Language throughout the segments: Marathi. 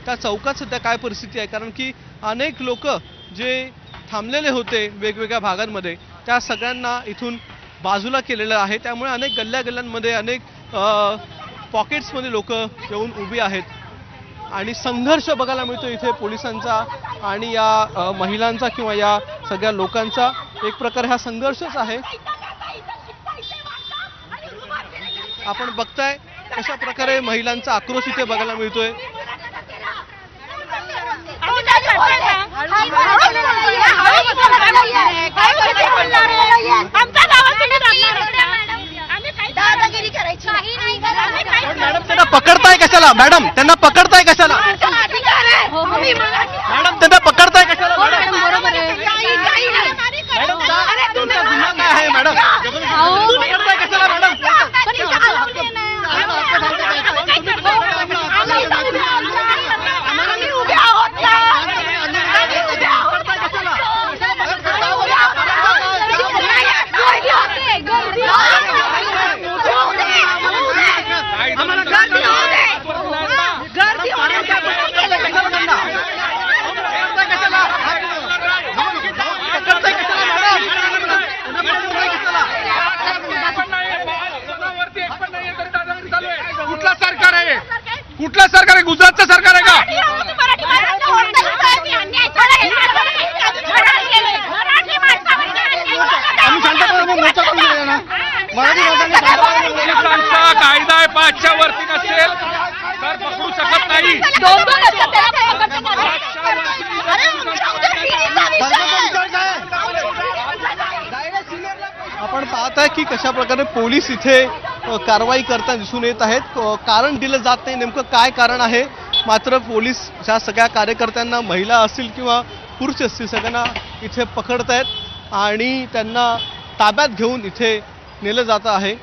त्या चौकात सध्या काय परिस्थिती आहे, कारण की अनेक लोक जे थांबलेले होते वेगवेगळ्या भागांमध्ये त्या सगळ्यांना इथून बाजूला केलेलं आहे। त्यामुळे अनेक गल्ल्या-गल्ल्यांमध्ये अनेक पॉकेट्समध्ये लोक येऊन उभी आहेत आणि संघर्ष बघायला मिळतो इथे पोलिसांचा आणि या महिलांचा किंवा या सगळ्या लोकांचा। एक प्रकार हा संघर्षच आहे। आपण बघताय कशा प्रकारे महिलांचा आक्रोश इथे बघायला मिळतोय। मॅडम त्यांना पकडताय कशाला? मॅडम त्यांना पकडताय कशाला? मॅडम त्यांना पकडताय कशाला? मॅडम तुमचा गुन्हा काय आहे? मॅडम पकडताय कशाला? मॅडम कुठलं सरकार आहे? गुजरातचं सरकार आहे का? पोलिसांचा कायदा आहे 5च्या वरती नसेल तर पकडू शकत नाही। आपण पाहताय की कशा प्रकारे पोलीस इथे कारवाई करताना दिसून येत आहेत। कारण दिलं जात नाही, नेमकं काय कारण आहे? मात्र पोलीस ह्या सगळ्या कार्यकर्त्यांना, महिला असतील किंवा पुरुष असतील, सगळ्यांना इथे पकडतायत आणि त्यांना ताब्यात घेऊन इथे नेलं जात आहे।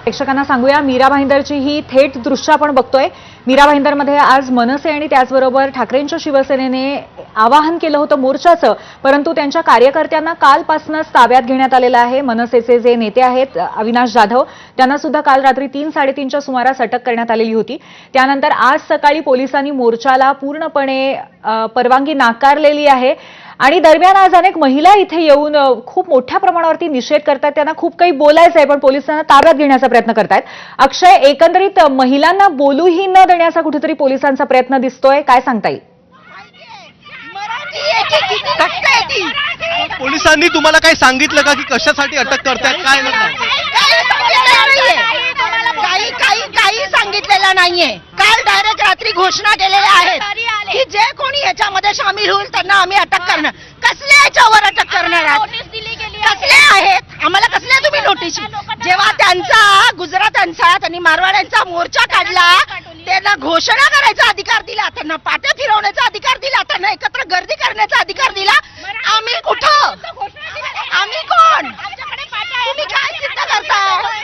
प्रेक्षकांना सांगूया, मीरा भाईंदरची ही थेट दृश्य आपण बघतोय। मीरा भाईंदरमध्ये आज मनसे आणि त्याचबरोबर ठाकरेंच्या शिवसेनेने आवाहन केलं होतं मोर्चाचं, परंतु त्यांच्या कार्यकर्त्यांना कालपासूनच ताब्यात घेण्यात आलेलं आहे। मनसेचे जे नेते आहेत अविनाश जाधव, त्यांना सुद्धा काल रात्री 3-3:30च्या सुमारास अटक करण्यात आलेली होती। त्यानंतर आज सकाळी पोलिसांनी मोर्चाला पूर्णपणे परवानगी नाकारलेली आहे आणि दरम्यान आज अनेक महिला इथे येऊन खूप मोठ्या प्रमाणावरती निषेध करतात। त्यांना खूप काही बोलायचं आहे पण पोलिसांना ताब्यात घेण्याचा प्रयत्न करतायत। अक्षय, एकंदरीत महिलांना बोलूही न देण्याचा कुठेतरी पोलिसांचा प्रयत्न दिसतोय, काय सांगता येईल? पोलिसांनी तुम्हाला काही सांगितलं का की कशासाठी अटक करतायत? काय काही सांगितलेलं नाहीये। काल डायरेक्ट रात्री घोषणा केलेल्या आहेत की जे कोणी याच्यामध्ये सामील होईल त्यांना आम्ही अटक करणार। कसल्या याच्यावर अटक करणार आहात? कसले आहेत? आम्हाला कसल्या तुम्ही नोटीस? जेव्हा त्यांचा गुजरात्यांचा त्यांनी मारवाड्यांचा मोर्चा काढला, त्यांना घोषणा करायचा अधिकार दिला, त्यांना पाट्या फिरवण्याचा अधिकार दिला, त्यांना एकत्र गर्दी करण्याचा अधिकार दिला, आम्ही कुठं? आम्ही कोण? तुम्ही काय सिद्ध करताय?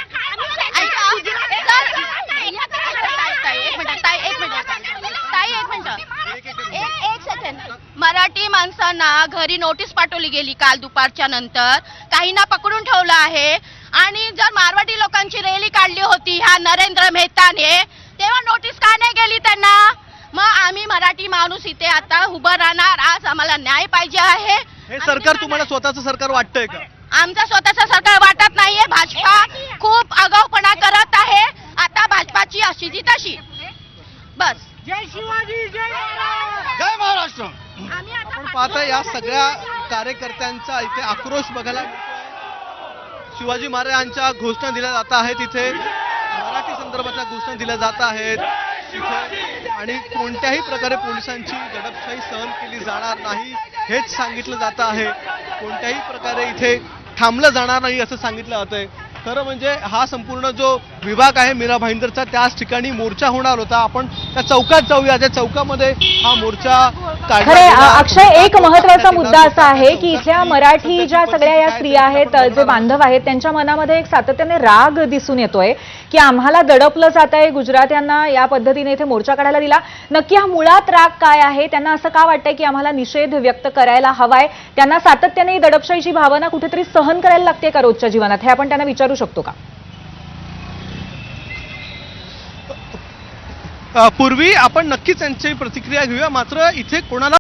मराठी माणसांना घरी नोटीस पाठवली गेली काल दुपारच्या नंतर, काहींना पकडून ठेवलं आहे आणि जर मारवाडी लोकांची रॅली काढली होती ह्या नरेंद्र मेहताने, तेव्हा नोटीस का नाही गेली त्यांना? मग आम्ही मराठी माणूस इथे आता उभं राहणार। आज आम्हाला न्याय पाहिजे आहे। हे सरकार तुम्हाला स्वतःचं सरकार वाटतंय का? आमचं स्वतःचं सरकार वाटत नाहीये। भाजपा खूप आगाऊपणा करत आहे। आता भाजपाची अशी जी तशी बस। जय शिवाजी, जय महाराष्ट्र। आपण पाहता या सगळ्या कार्यकर्त्यांचा इथे आक्रोश बघायला मिळतोय। शिवाजी महाराजांच्या घोषणा दिल्या जात आहेत, इथे मराठी संदर्भाच्या घोषणा दिल्या जात आहेत इथे आणि कोणत्याही प्रकारे पोलिसांची दडपशाही सहन केली जाणार नाही हेच सांगितलं जात आहे। कोणत्याही प्रकारे इथे थांबलं जाणार नाही असं सांगितलं जातंय। खरं म्हणजे हा संपूर्ण जो विभाग आहे मीरा भाईंदरचा, त्याच ठिकाणी मोर्चा होणार होता। आपण त्या चौकात जाऊया, त्या चौकामध्ये हा मोर्चा खरे अक्षय, एक महत्त्वाचा मुद्दा असा आहे की इथल्या मराठी ज्या सगळ्या या स्त्रिया आहेत, जे बांधव आहेत, त्यांच्या मनामध्ये एक सातत्याने राग दिसून येतोय की आम्हाला दडपलं जात आहे, गुजरात्यांना या पद्धतीने इथे मोर्चा काढायला दिला। नक्की हा मुळात राग काय आहे? त्यांना असं का वाटतंय की आम्हाला निषेध व्यक्त करायला हवाय? त्यांना सातत्याने दडपशाहीची भावना कुठेतरी सहन करायला लागते का रोजच्या जीवनात? हे आपण त्यांना विचारू शकतो का? पूर्वी आपण नक्कीच त्यांची प्रतिक्रिया घेऊया. मात्र इथे कोणाला